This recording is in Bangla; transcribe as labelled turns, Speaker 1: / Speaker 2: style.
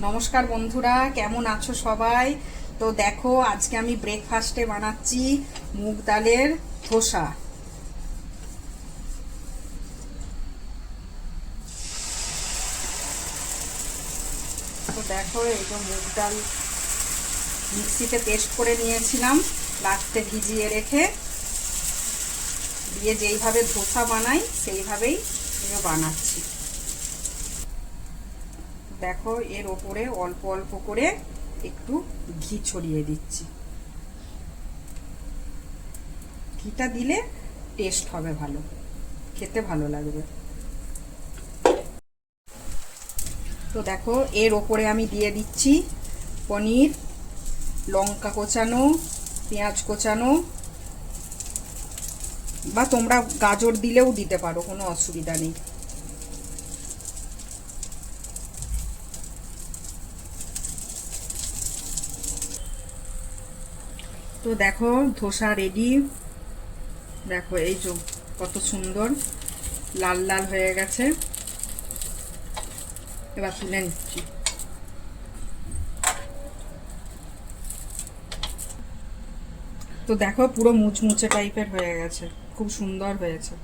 Speaker 1: নমস্কার বন্ধুরা, কেমন আছো সবাই? তো দেখো, আজকে আমি ব্রেকফাস্টে বানাচ্ছি মুগ ডালের ধোসা। তো দেখো, এই যে মুগ ডাল মিক্সিতে পেস্ট করে নিয়েছিলাম লাস্টে ভিজিয়ে রেখে, দিয়ে যেইভাবে ধোসা বানাই সেইভাবেই বানাচ্ছি। দেখো, এর ওপরে অল্প অল্প করে একটু ঘি ছড়িয়ে দিচ্ছি। ঘিটা দিলে টেস্ট হবে ভালো, খেতে ভালো লাগবে। তো দেখো, এর ওপরে আমি দিয়ে দিচ্ছি পনির, লঙ্কা কোচানো, পেঁয়াজ কোচানো, বা তোমরা গাজর দিলেও দিতে পারো, কোনো অসুবিধা নেই। তো দেখো, ধোসা রেডি। দেখো, এই যে কত সুন্দর লাল লাল হয়ে গেছে। এবার তুলে নিচ্ছি। তো দেখো, পুরো মুচমুচে টাইপের হয়ে গেছে, খুব সুন্দর হয়েছে।